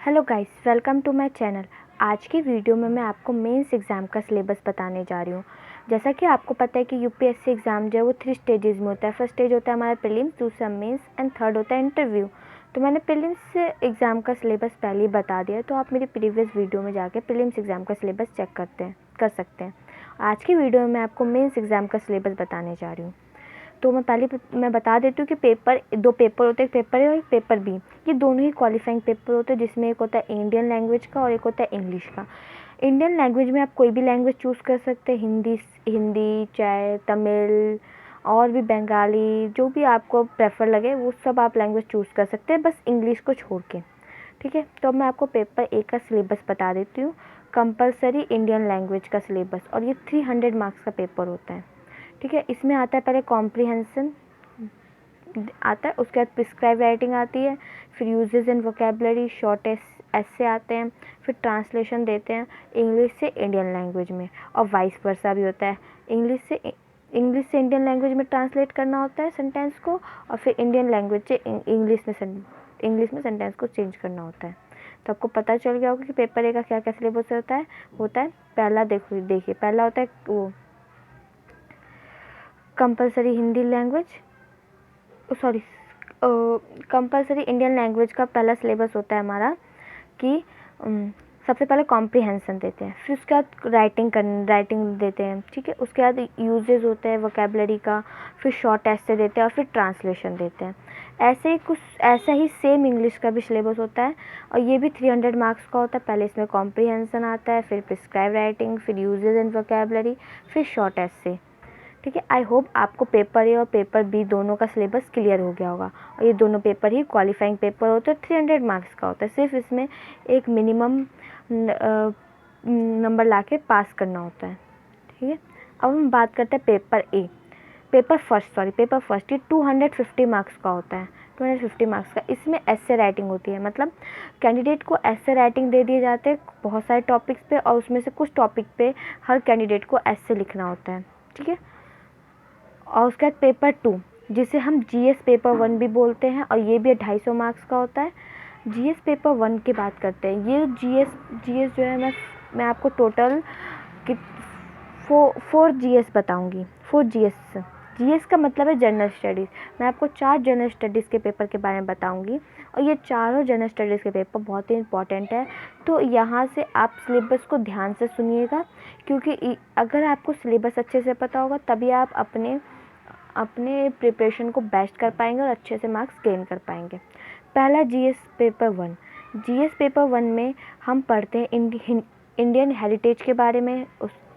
Hello guys, welcome to my channel. आज की video में मैं आपको मेंस एग्ज़ाम का सिलेबस बताने जा रही हूँ। जैसा कि आपको पता है कि यूपीएससी एग्ज़ाम जो है वो 3 स्टेजेस में होता है। फर्स्ट स्टेज होता है हमारा प्रीलिम्स, दूसरा मेंस एंड थर्ड होता है इंटरव्यू। तो मैंने प्रीलिम्स एग्ज़ाम का सिलेबस पहले ही बता दिया, तो आप मेरी प्रीवियस वीडियो में जाके प्रीलिम्स एग्ज़ाम का सिलेबस चेक कर सकते हैं। आज की वीडियो में मैं आपको मेंस एग्ज़ाम का सिलेबस बताने जा रही हूँ। तो मैं बता देती हूँ कि दो पेपर होते हैं, एक पेपर ए और एक पेपर बी। ये दोनों ही क्वालिफाइंग पेपर होते हैं, जिसमें एक होता है इंडियन लैंग्वेज का और एक होता है इंग्लिश का। इंडियन लैंग्वेज में आप कोई भी लैंग्वेज चूज़ कर सकते हैं, हिंदी चाहे तमिल और भी बंगाली, जो भी आपको प्रेफर लगे वो सब आप लैंग्वेज चूज़ कर सकते हैं, बस इंग्लिश को छोड़ के। ठीक है, तो मैं आपको पेपर ए का सिलेबस बता देती हूँ। कंपलसरी इंडियन लैंग्वेज का सिलेबस, और ये 300 मार्क्स का पेपर होता है। ठीक है, इसमें आता है पहले कॉम्प्रिहेंशन आता है, उसके बाद प्रिस्क्राइब राइटिंग आती है, फिर यूजेस एंड वोकेबलरी, शॉर्ट ऐसे आते हैं, फिर ट्रांसलेशन देते हैं इंग्लिश से इंडियन लैंग्वेज में, और वाइस वर्सा भी होता है। इंग्लिश से इंडियन लैंग्वेज में ट्रांसलेट करना होता है सेंटेंस को, और फिर इंडियन लैंग्वेज से इंग्लिश में सेंटेंस को चेंज करना होता है। तो आपको पता चल गया होगा कि पेपर ए का क्या क्या सिलेबस होता है। पहला देखिए पहला होता है वो compulsory Hindi language, sorry compulsory Indian language का पहला सिलेबस होता है हमारा कि सबसे पहले कॉम्प्रिहेंशन देते हैं, फिर उसके बाद राइटिंग देते हैं। ठीक है, उसके बाद यूजेस होते हैं वोकेबलरी का, फिर शॉर्ट ऐसे देते हैं और फिर ट्रांसलेशन देते हैं। ऐसा ही सेम इंग्लिश का भी सिलेबस होता है, और ये भी 300 मार्क्स का होता है। पहले इसमें कॉम्प्रिहेंशन आता है, फिर प्रिस्क्राइब राइटिंग, फिर यूजेस एंड वोकेबलरी, फिर शॉर्ट ऐसे। ठीक है, आई होप आपको पेपर ए और पेपर बी दोनों का सिलेबस क्लियर हो गया होगा। और ये दोनों पेपर ही क्वालिफाइंग पेपर होते हैं, 300 मार्क्स का होता है। सिर्फ इसमें एक मिनिमम नंबर लाके पास करना होता है। ठीक है, अब हम बात करते हैं पेपर ए। पेपर फर्स्ट ये 250 मार्क्स का होता है। 250 मार्क्स का, इसमें ऐसे राइटिंग होती है, मतलब कैंडिडेट को ऐसे राइटिंग दे दिए जाते हैं बहुत सारे टॉपिक्स पे, और उसमें से कुछ टॉपिक पे हर कैंडिडेट को ऐसे लिखना होता है। ठीक है, और उसके बाद पेपर 2, जिसे हम जीएस पेपर 1 भी बोलते हैं, और ये भी 250 मार्क्स का होता है। जीएस पेपर 1 की बात करते हैं। ये जीएस जो है, मैं आपको टोटल कि 4 जीएस बताऊंगी। 4 जीएस का मतलब है जनरल स्टडीज़। मैं आपको 4 जनरल स्टडीज़ के पेपर के बारे में बताऊंगी, और ये चारों जनरल स्टडीज़ के पेपर बहुत ही इंपॉर्टेंट है। तो यहाँ से आप सिलेबस को ध्यान से सुनिएगा, क्योंकि अगर आपको सिलेबस अच्छे से पता होगा तभी आप अपने प्रिपरेशन को बेस्ट कर पाएंगे और अच्छे से मार्क्स गेन कर पाएंगे। पहला जीएस पेपर 1। जीएस पेपर 1 में हम पढ़ते हैं इंडियन हेरिटेज के बारे में,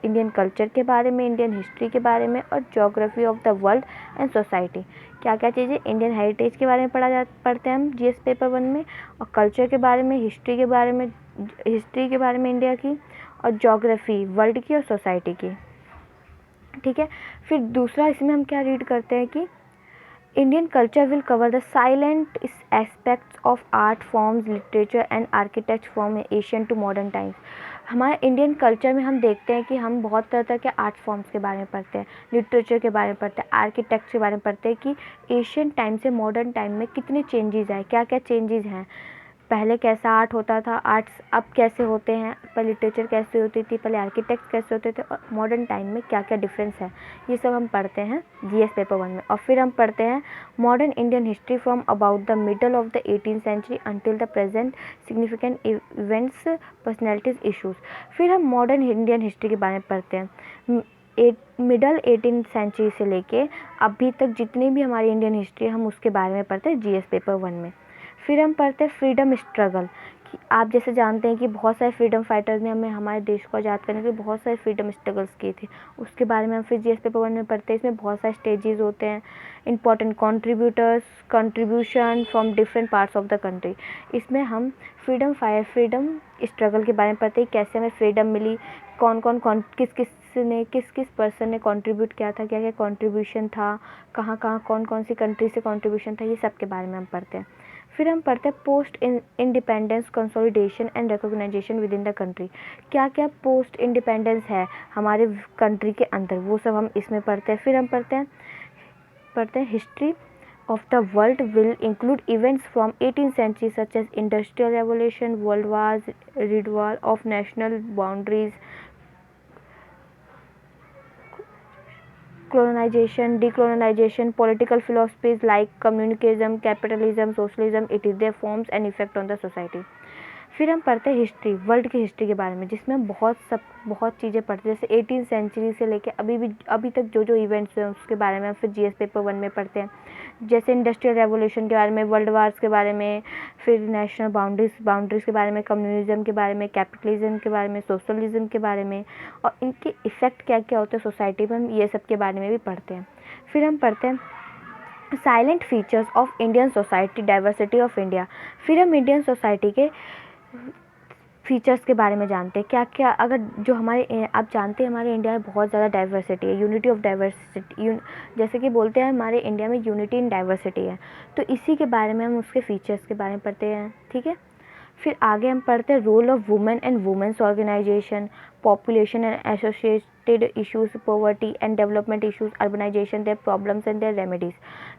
इंडियन कल्चर के बारे में, इंडियन हिस्ट्री के बारे में, और geography of the world and society. क्या क्या चीज़ें इंडियन हेरिटेज के बारे में पढ़ते हैं हम जीएस पेपर 1 में, और कल्चर के बारे में, हिस्ट्री के बारे में इंडिया की, और ज्योग्राफी वर्ल्ड की और सोसाइटी की। ठीक है, फिर दूसरा इसमें हम क्या रीड करते हैं कि Indian culture will cover the silent aspects of art forms, literature and architecture from Asian to modern times. हमारे इंडियन कल्चर में हम देखते हैं कि हम बहुत तरह तरह के आर्ट फॉर्म्स के बारे में पढ़ते हैं, लिटरेचर के बारे में पढ़ते हैं, आर्किटेक्चर के बारे में पढ़ते हैं कि एशियन टाइम से मॉडर्न टाइम में कितने चेंजेस आए, क्या क्या चेंजेस हैं, पहले कैसा आर्ट होता था, आर्ट्स अब कैसे होते हैं, पहले लिटरेचर कैसे होती थी, पहले आर्किटेक्ट कैसे होते थे, और मॉडर्न टाइम में क्या क्या डिफरेंस है। ये सब हम पढ़ते हैं जीएस पेपर 1 में। और फिर हम पढ़ते हैं modern Indian history from about the middle of the 18th century until the present, significant events, personalities, issues. फिर हम मॉडर्न इंडियन हिस्ट्री के बारे में पढ़ते हैं, मिडल 18th सेंचुरी से लेके अभी तक जितनी भी हमारी इंडियन हिस्ट्री है हम उसके बारे में पढ़ते हैं जीएस पेपर 1 में। फिर हम पढ़ते हैं फ्रीडम स्ट्रगल, कि आप जैसे जानते हैं कि बहुत सारे फ्रीडम फाइटर्स ने हमारे देश को आज़ाद करने के लिए बहुत सारे फ्रीडम स्ट्रगल्स किए थे, उसके बारे में हम फिर जीएस पेपर 1 में पढ़ते हैं। इसमें बहुत सारे स्टेजेस होते हैं, important contribution from different parts of the country. इसमें हम फ्रीडम स्ट्रगल के बारे में पढ़ते हैं, कैसे हमें फ्रीडम मिली, किस किस पर्सन ने कंट्रीब्यूट किया था, क्या क्या कंट्रीब्यूशन था, कहाँ कहाँ कौन कौन सी कंट्री से कंट्रीब्यूशन था, ये सब के बारे में हम पढ़ते हैं। फिर हम पढ़ते हैं post independence consolidation and recognization within the country. क्या क्या पोस्ट इंडिपेंडेंस है हमारे कंट्री के अंदर, वो सब हम इसमें पढ़ते हैं। फिर हम पढ़ते हैं history of the world will include events from 18th century such as industrial revolution, world wars, revival of national boundaries, colonization, decolonization, political philosophies like communalism, capitalism, socialism, it is their forms and effect on the society. फिर हम पढ़ते हैं history, world की history के बारे में, जिसमें हम बहुत चीज़ें पढ़ते हैं, जैसे 18th सेंचुरी से लेके अभी तक जो इवेंट्स हुए हैं उसके बारे में हम फिर जीएस पेपर 1 में पढ़ते हैं, जैसे इंडस्ट्रियल रेवोल्यूशन के बारे में, वर्ल्ड वार्स के बारे में, फिर नेशनल बाउंड्रीज़ के बारे में, कम्युनिज्म के बारे में, कैपिटलिज्म के बारे में, सोशलिज्म के बारे में, और इनके इफ़ेक्ट क्या क्या होते हैं सोसाइटी पर, हम ये सब के बारे में भी पढ़ते हैं। फिर हम पढ़ते हैं salient features of Indian society, diversity of India. फिर हम इंडियन सोसाइटी के फीचर्स के बारे में जानते हैं, क्या क्या, अगर जो हमारे, आप जानते हैं हमारे इंडिया में बहुत ज़्यादा डाइवर्सिटी है, यूनिटी ऑफ डाइवर्सिटी, जैसे कि बोलते हैं हमारे इंडिया में यूनिटी इन डाइवर्सिटी है, तो इसी के बारे में हम उसके फीचर्स के बारे में पढ़ते हैं, ठीक है। फिर आगे हम पढ़ते हैं role of women and women's organisation, population and associated issues, poverty and development issues, urbanisation, their problems and their remedies.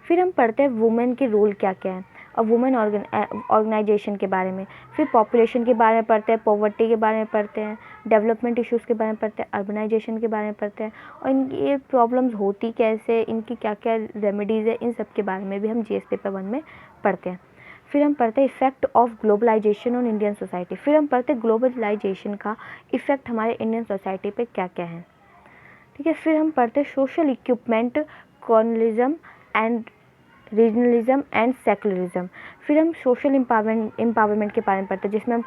फिर हम पढ़ते हैं वुमेन के रोल क्या क्या है और वुमेन ऑर्गेनाइजेशन के बारे में। फिर पॉपुलेशन के बारे में पढ़ते हैं, पॉवर्टी के बारे में पढ़ते हैं, डेवलपमेंट इश्यूज़ के बारे में पढ़ते हैं, अर्बनाइजेशन के बारे में पढ़ते हैं, और इनकी ये प्रॉब्लम्स होती कैसे, इनकी क्या क्या रेमेडीज़ है, इन सब के बारे में भी हम जीएस पेपर 1 में पढ़ते हैं। फिर हम पढ़ते हैं effect of globalisation on Indian society. फिर हम पढ़ते हैं ग्लोबलाइजेशन का इफ़ेक्ट हमारे इंडियन सोसाइटी पे क्या क्या है, ठीक है। फिर हम पढ़ते हैं social equipment, colonialism and regionalism and secularism. फिर हम सोशल एम्पावरमेंट के बारे में पढ़ते हैं, जिसमें हम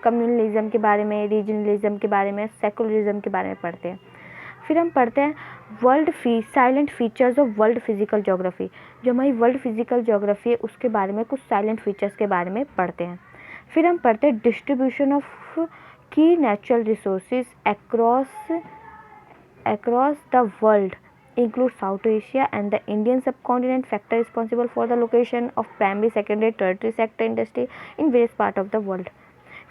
कम्युनलिज्म के बारे में, रीजनलिज्म के बारे में, सेकुलरिज्म के बारे में पढ़ते हैं। फिर हम पढ़ते हैं salient features of world physical geography. जो हमारी वर्ल्ड फिजिकल ज्योग्राफी है उसके बारे में, कुछ साइलेंट फीचर्स के बारे में पढ़ते हैं। फिर हम पढ़ते हैं डिस्ट्रीब्यूशन ऑफ की natural resources across the world include South Asia and the Indian subcontinent, factor responsible for the location of primary, secondary, tertiary sector industry in various part of the world।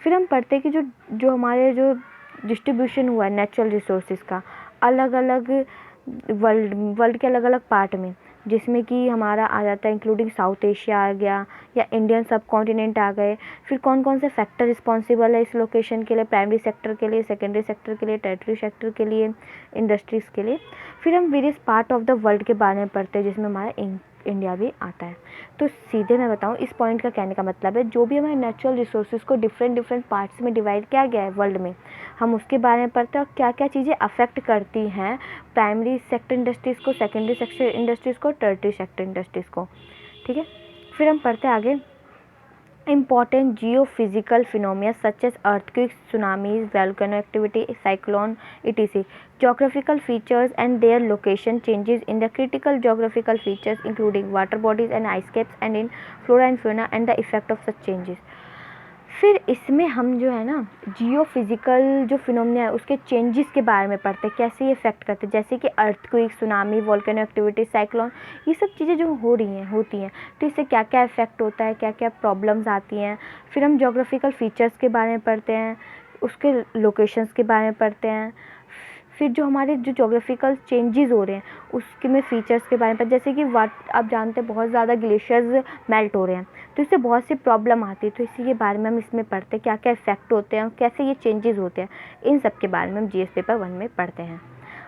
फिर हम पढ़ते हैं कि जो हमारे जो distribution हुआ है नेचुरल रिसोर्सेज का अलग अलग वर्ल्ड के अलग अलग पार्ट में, जिसमें कि हमारा आ जाता है इंक्लूडिंग साउथ एशिया आ गया या इंडियन सब कॉन्टिनेंट आ गए। फिर कौन कौन से फैक्टर रिस्पॉन्सिबल है इस लोकेशन के लिए, प्राइमरी सेक्टर के लिए, सेकेंडरी सेक्टर के लिए, टेरिटरी सेक्टर के लिए, इंडस्ट्रीज़ के लिए। फिर हम various part of the world के बारे में पढ़ते हैं, जिसमें हमारा इंडिया भी आता है। तो सीधे मैं बताऊँ, इस पॉइंट का कहने का मतलब है जो भी हमारे नेचुरल रिसोर्सेज को डिफरेंट पार्ट्स में डिवाइड किया गया है वर्ल्ड में, हम उसके बारे में पढ़ते हैं और क्या क्या चीज़ें अफेक्ट करती हैं प्राइमरी सेक्टर इंडस्ट्रीज़ को, सेकेंडरी सेक्टर इंडस्ट्रीज़ को, टर्टियरी सेक्टर इंडस्ट्रीज़ को, ठीक है। फिर हम पढ़ते हैं आगे important geophysical phenomena such as earthquakes, tsunamis, volcano activity, cyclone, etc. Geographical features and their location changes in the critical geographical features including water bodies and ice caps and in flora and fauna and the effect of such changes। फिर इसमें हम जो है ना जियो physical जो phenomena है उसके changes के बारे में पढ़ते हैं, कैसे ये इफेक्ट करते हैं, जैसे कि earthquake, tsunami, volcano activity, cyclone, ये सब चीज़ें जो होती हैं तो इससे क्या क्या इफेक्ट होता है, क्या क्या प्रॉब्लम्स आती हैं। फिर हम जोग्राफिकल फीचर्स के बारे में पढ़ते हैं, उसके लोकेशंस के बारे में पढ़ते हैं। फिर जो हमारे जो जोग्राफिकल चेंजेस हो रहे हैं उसके में फ़ीचर्स के बारे में, जैसे कि आप जानते हैं बहुत ज़्यादा ग्लेशियर्स मेल्ट हो रहे हैं तो इससे बहुत सी प्रॉब्लम आती है, तो इसी के बारे में हम इसमें पढ़ते हैं क्या क्या इफेक्ट होते हैं और कैसे ये चेंजेस होते हैं, इन सब के बारे में हम जीएस पेपर 1 में पढ़ते हैं।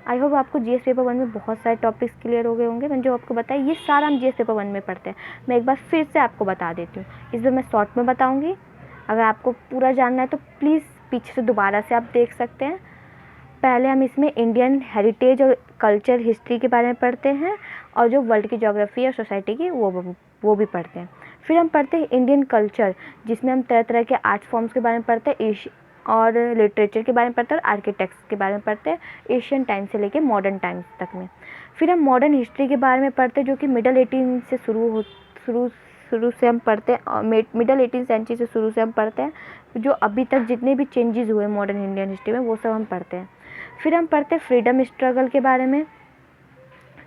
आई होप आपको जीएस पेपर 1 में बहुत सारे टॉपिक्स क्लियर हो गए होंगे। मैंने जो आपको बताया ये सारा हम जीएस पेपर 1 में पढ़ते हैं। मैं एक बार फिर से आपको बता देती हूँ, इस बार मैं शॉर्ट में बताऊँगी, अगर आपको पूरा जानना है तो प्लीज़ पीछे से दोबारा से आप देख सकते हैं। पहले हम इसमें इंडियन हेरिटेज और कल्चर हिस्ट्री के बारे में पढ़ते हैं और जो वर्ल्ड की ज्योग्राफी और सोसाइटी की वो भी पढ़ते हैं। फिर हम पढ़ते हैं इंडियन कल्चर, जिसमें हम तरह तरह के आर्ट फॉर्म्स के बारे में पढ़ते हैं और लिटरेचर के बारे में पढ़ते हैं और आर्किटेक्ट्स के बारे में पढ़ते हैं, एशियन टाइम से लेके मॉडर्न टाइम्स तक में। फिर हम मॉडर्न हिस्ट्री के बारे में पढ़ते हैं जो कि मिडल 18 से शुरू से हम पढ़ते हैं और मिडल 18 सेंचुरी से शुरू से हम पढ़ते हैं, जो अभी तक जितने भी चेंजेस हुए मॉडर्न इंडियन हिस्ट्री में वो सब हम पढ़ते हैं। फिर हम पढ़ते हैं फ्रीडम स्ट्रगल के बारे में,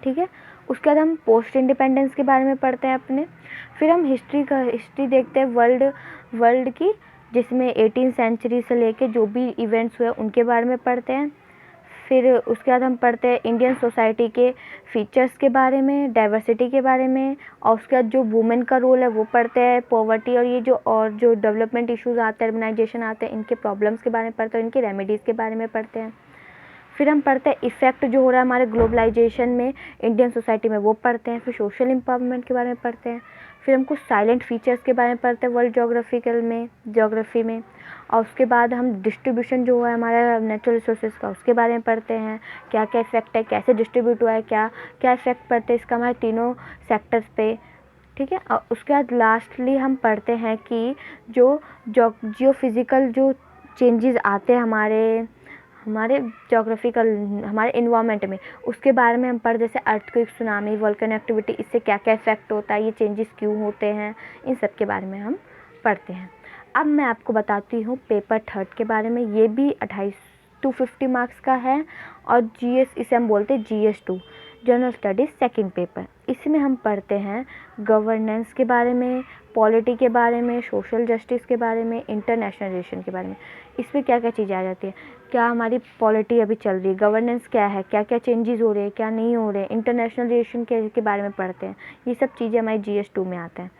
ठीक है। उसके बाद हम पोस्ट इंडिपेंडेंस के बारे में पढ़ते हैं अपने। फिर हम हिस्ट्री देखते हैं वर्ल्ड की, जिसमें 18 सेंचुरी से लेके जो भी इवेंट्स हुए उनके बारे में पढ़ते हैं। फिर उसके बाद हम पढ़ते हैं इंडियन सोसाइटी के फीचर्स के बारे में, डाइवर्सिटी के बारे में, और उसके बाद जो वुमेन का रोल है वो पढ़ते हैं, पॉवर्टी और ये जो डेवलपमेंट इश्यूज आते हैं, अर्बनाइजेशन आते हैं, इनके प्रॉब्लम्स के बारे में पढ़ते हैं, इनकी रेमेडीज़ के बारे में पढ़ते हैं। फिर हम पढ़ते हैं इफ़ेक्ट जो हो रहा है हमारे ग्लोबलाइजेशन में इंडियन सोसाइटी में, वो पढ़ते हैं। फिर सोशल एम्पावरमेंट के बारे में पढ़ते हैं। फिर हम कुछ साइलेंट फीचर्स के बारे में पढ़ते हैं वर्ल्ड ज्योग्राफी में, और उसके बाद हम डिस्ट्रीब्यूशन जो है हमारा नेचुरल रिसोर्सेज का, उसके बारे में पढ़ते हैं, क्या क्या इफ़ेक्ट है, कैसे डिस्ट्रीब्यूट हुआ है, क्या क्या इफ़ेक्ट पड़ते हैं इसका हमारे तीनों सेक्टर्स पे, ठीक है। और उसके बाद लास्टली हम पढ़ते हैं कि जो जियोफिज़िकल जो चेंजेस आते हैं हमारे जोग्राफिकल हमारे इन्वायरमेंट में, उसके बारे में हम पढ़, जैसे अर्थक्वेक, सुनामी, वोल्केनो एक्टिविटी, इससे क्या क्या इफ़ेक्ट होता है, ये चेंजेस क्यों होते हैं, इन सब के बारे में हम पढ़ते हैं। अब मैं आपको बताती हूँ पेपर 3 के बारे में। ये भी 250 मार्क्स का है, और जीएस, इसे हम बोलते हैं GS2, general studies second paper. इसमें हम पढ़ते हैं गवर्नेंस के बारे में, पॉलिटी के बारे में, सोशल जस्टिस के बारे में, इंटरनेशनल रिलेशन के बारे में। इसमें क्या क्या चीज़ें आ जाती है, क्या हमारी पॉलिटी अभी चल रही है, गवर्नेंस क्या है, क्या क्या चेंजेस हो रहे हैं, क्या नहीं हो रहे हैं, इंटरनेशनल रिलेशन के बारे में पढ़ते हैं। ये सब चीज़ें हमारी GS2 में आता है।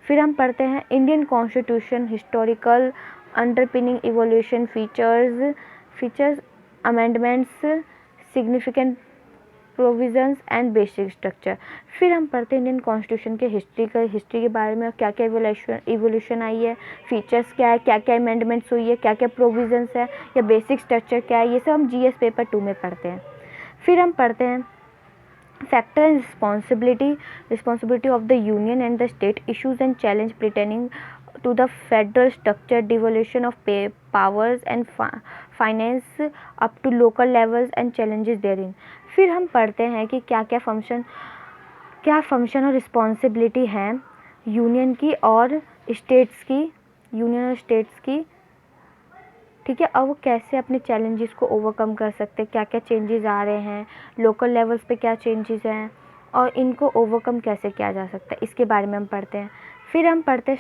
फिर हम पढ़ते हैं Indian constitution, historical underpinning, evolution, features, amendments, significant provisions and basic structure. फिर हम पढ़ते हैं इंडियन कॉन्स्टिट्यूशन के हिस्ट्री के बारे में, क्या क्या इवोल्यूशन आई है, फीचर्स क्या है, क्या क्या अमेंडमेंट्स हुई है, क्या क्या प्रोविजंस है, या बेसिक स्ट्रक्चर क्या है, ये सब हम GS पेपर 2 में पढ़ते हैं। फिर हम पढ़ते हैं factor and responsibility of the union and the state, issues and challenge pertaining to the federal structure, devolution of powers and finance up to local levels and challenges therein। फिर हम पढ़ते हैं कि क्या फंक्शन और रिस्पॉन्सिबिलिटी हैं union और states की, ठीक है, और वो कैसे अपने चैलेंजेस को ओवरकम कर सकते हैं, क्या क्या चेंजेस आ रहे हैं, लोकल लेवल्स पे क्या चेंजेस हैं, और इनको ओवरकम कैसे किया जा सकता है, इसके बारे में हम पढ़ते हैं। फिर हम पढ़ते हैं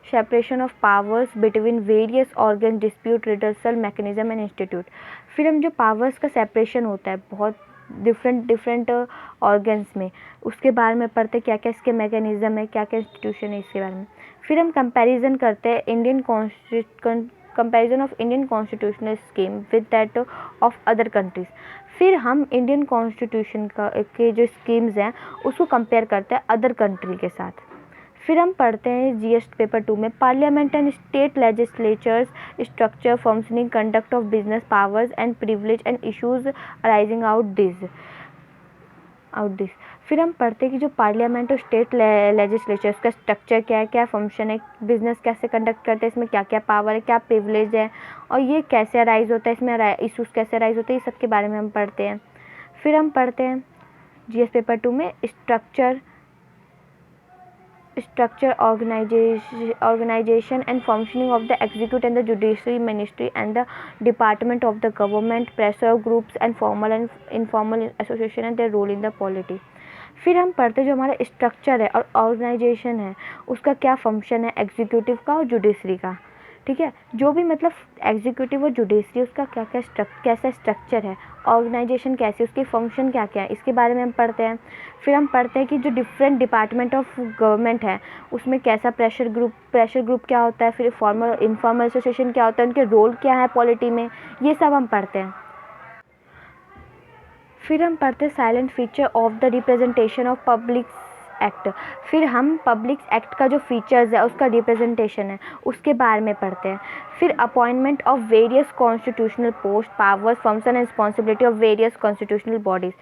separation of powers between various organ, dispute redressal mechanism and institute. फिर हम जो पावर्स का सेपरेशन होता है बहुत डिफरेंट ऑर्गन्स में, उसके बारे में पढ़ते हैं, क्या क्या इसके मैकेनिज्म है, क्या क्या इंस्टीट्यूशन है, इसके बारे में। फिर हम कंपैरिजन करते हैं comparison of Indian constitutional scheme with that of other countries. फिर हम इंडियन कॉन्स्टिट्यूशन के जो स्कीम्स हैं उसको कंपेयर करते हैं अदर कंट्री के साथ। फिर हम पढ़ते हैं GS पेपर 2 में parliament and state legislatures, structure, functioning, conduct of business, powers and privilege and issues arising out this. फिर हम पढ़ते हैं कि जो पार्लियामेंट और स्टेट लेजिस्लेचर्स का स्ट्रक्चर क्या है, क्या फंक्शन है, बिजनेस कैसे कंडक्ट करते हैं, इसमें क्या क्या पावर है, क्या प्रिविलेज है, और ये कैसे अराइज होता है, इसमें इशूज़ कैसे अराइज होते हैं, ये सब के बारे में हम पढ़ते हैं। फिर हम पढ़ते हैं GS पेपर 2 में structure, organization and functioning of the executive and the judiciary ministry and the department of the government, pressure groups and formal and informal association and their role in the polity। फिर हम पढ़ते जो हमारा structure है और organisation है उसका क्या फंक्शन है, एग्जीक्यूटिव का और जुडिशरी का, ठीक है, जो भी मतलब एग्जीक्यूटिव और जुडिशरी उसका क्या क्या कैसा स्ट्रक्चर है, ऑर्गेनाइजेशन कैसी, उसकी फंक्शन क्या क्या है, इसके बारे में हम पढ़ते हैं। फिर हम पढ़ते हैं कि जो डिफरेंट डिपार्टमेंट ऑफ गवर्नमेंट है उसमें कैसा प्रेशर ग्रुप क्या होता है, फिर फॉर्मल और इनफॉर्मल एसोसिएशन क्या होता है, उनके रोल क्या है पॉलिटी में, ये सब हम पढ़ते हैं। फिर हम पढ़ते हैं silent feature of the representation of public act. फिर हम पब्लिक एक्ट का जो फीचर्स है उसका रिप्रेजेंटेशन है उसके बारे में पढ़ते हैं। फिर appointment of various constitutional post, powers, function and responsibility of various constitutional bodies.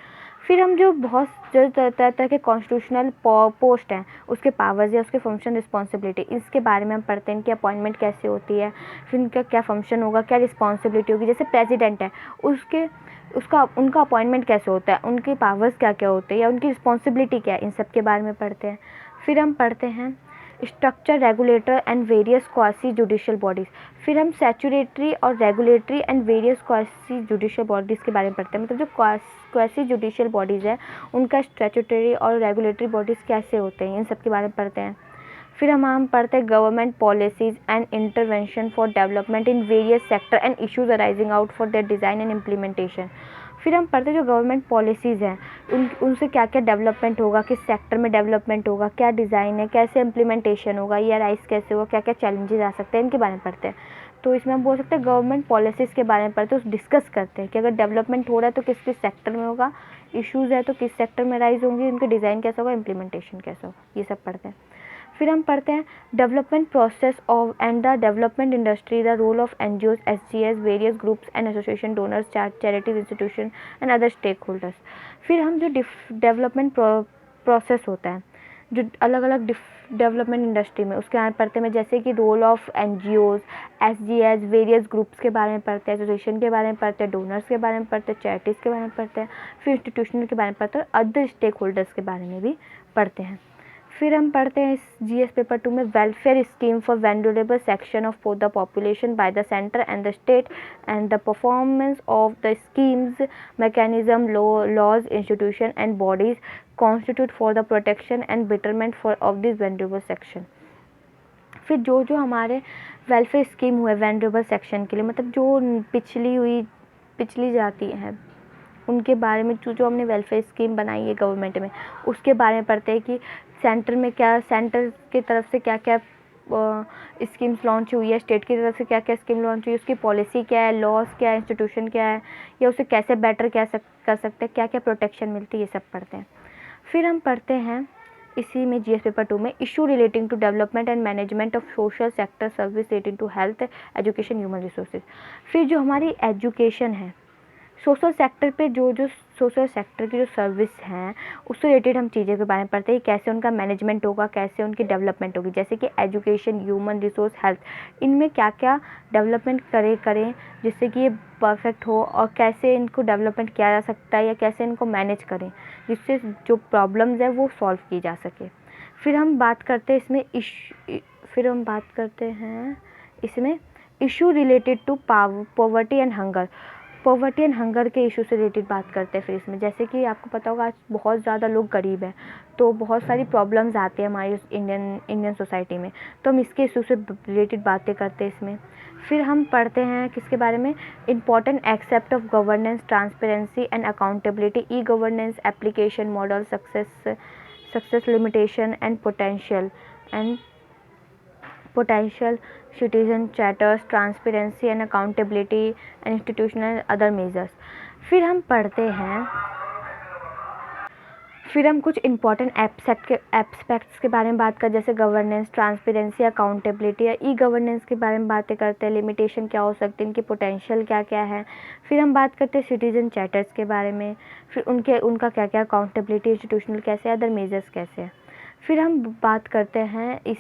फिर हम जो बहुत तरह के कॉन्स्टिट्यूशनल पोस्ट हैं उसके पावर्स या उसके फंक्शन, रिस्पॉन्सिबिलिटी, इसके बारे में हम पढ़ते हैं, इनकी अपॉइंटमेंट कैसे होती है, फिर उनका क्या फंक्शन होगा, क्या रिस्पॉन्सिबिलिटी होगी, जैसे प्रेसिडेंट है उनका अपॉइंटमेंट कैसे होता है, उनके पावर्स क्या क्या होते हैं या उनकी रिस्पॉन्सिबिलिटी क्या है, इन सब के बारे में पढ़ते हैं। फिर हम पढ़ते हैं structure, regulator and various quasi judicial bodies. फिर हम स्टैट्यूटरी और regulatory and various quasi judicial bodies के बारे में पढ़ते हैं, मतलब जो क्वासी जुडिशियल बॉडीज़ है उनका स्टैट्यूटरी और रेगुलेटरी बॉडीज़ कैसे होते हैं, इन सब के बारे में पढ़ते हैं। फिर हम पढ़ते हैं government policies and intervention for development in various sector and issues arising out for their design and implementation. फिर हम पढ़ते हैं जो गवर्नमेंट पॉलिसीज़ हैं उनसे क्या क्या डेवलपमेंट होगा, किस सेक्टर में डेवलपमेंट होगा, क्या डिज़ाइन है, कैसे इम्प्लीमेंटेशन होगा, या राइस कैसे होगा, क्या क्या चैलेंजेस आ सकते हैं, इनके बारे में पढ़ते हैं। तो इसमें हम बोल सकते हैं गवर्नमेंट पॉलिसीज़ के बारे में पढ़ते हैं, उस डिस्कस करते हैं कि अगर डेवलपमेंट हो रहा है तो किस किस सेक्टर में होगा, इश्यूज़ है तो किस सेक्टर में राइज होंगी, उनके डिज़ाइन कैसा होगा, इम्प्लीमेंटेशन कैसा होगा, ये सब पढ़ते हैं। फिर हम पढ़ते हैं development process of and the development industry, the role of NGOs, SGS, various groups and association, donors, charities, institution and other stakeholders. फिर हम जो डेवलपमेंट प्रोसेस होता है जो अलग अलग डेवलपमेंट इंडस्ट्री में, उसके बारे में पढ़ते हैं, जैसे कि role of NGOs, SGS, various groups के बारे में पढ़ते हैं, एसोसिएशन के बारे में पढ़ते हैं, डोनर्स के बारे में पढ़ते हैं, चैरिटीज़ के बारे में पढ़ते हैं, फिर इंस्टीट्यूशनल के बारे में पढ़ते हैं, और अदर स्टेक होल्डर्स के बारे में भी पढ़ते हैं। फिर हम पढ़ते हैं इस GS पेपर 2 में welfare scheme for vulnerable section of the population by the centre and the state and the performance of the schemes, mechanism, laws, institution and bodies constitute for the protection and betterment for of this vulnerable section. फिर जो जो हमारे welfare scheme हुए vulnerable section के लिए, मतलब जो पिछली जाति हैं उनके बारे में, जो हमने वेलफेयर स्कीम बनाई है गवर्नमेंट में, उसके बारे में पढ़ते हैं कि सेंटर की तरफ से क्या क्या स्कीम्स लॉन्च हुई है, स्टेट की तरफ से क्या क्या स्कीम लॉन्च हुई है, उसकी पॉलिसी क्या है, लॉज क्या है, इंस्टीट्यूशन क्या है, या उसे कैसे बेटर कर सकते हैं, क्या क्या प्रोटेक्शन मिलती है, ये सब पढ़ते हैं। फिर हम पढ़ते हैं इसी में GS पेपर 2 में issue relating to development and management of social sector service relating to health, education, human resources. फिर जो हमारी एजुकेशन है, सोशल सेक्टर पे जो सोशल सेक्टर की जो सर्विस हैं उससे रिलेटेड हम चीज़ों के बारे में पढ़ते हैं, कैसे उनका मैनेजमेंट होगा, कैसे उनकी डेवलपमेंट होगी, जैसे कि एजुकेशन, ह्यूमन रिसोर्स, हेल्थ, इनमें क्या क्या डेवलपमेंट करें जिससे कि ये परफेक्ट हो, और कैसे इनको डेवलपमेंट किया जा सकता है या कैसे इनको मैनेज करें जिससे जो प्रॉब्लम्स है वो सॉल्व की जा सके। फिर हम बात करते हैं इसमें issue related to poverty and hunger, poverty and hunger के इशू से रिलेटेड बात करते हैं। फिर इसमें जैसे कि आपको पता होगा आज बहुत ज़्यादा लोग गरीब हैं, तो बहुत सारी प्रॉब्लम्स आती हैं हमारी इंडियन सोसाइटी में, तो हम इसके इशू से रिलेटेड बातें करते हैं इसमें। फिर हम पढ़ते हैं किसके बारे में, important except of governance, transparency and accountability, e governance, application model, success limitation and potential citizen charters, transparency and accountability and institutional other measures। फिर हम कुछ इंपॉर्टेंट एस्पेक्ट्स के बारे में बात कर, जैसे गवर्नेंस, ट्रांसपेरेंसी, अकाउंटेबिलिटी या ई गवर्नेंस के बारे में बातें करते हैं, लिमिटेशन क्या हो सकती है, इनकी पोटेंशियल क्या क्या है। फिर हम बात करते हैं सिटीजन चार्टर्स के बारे में, फिर उनका क्या क्या अकाउंटेबिलिटी, इंस्टीट्यूशनल कैसे, अदर मेजर्स कैसे है। फिर हम बात करते हैं इस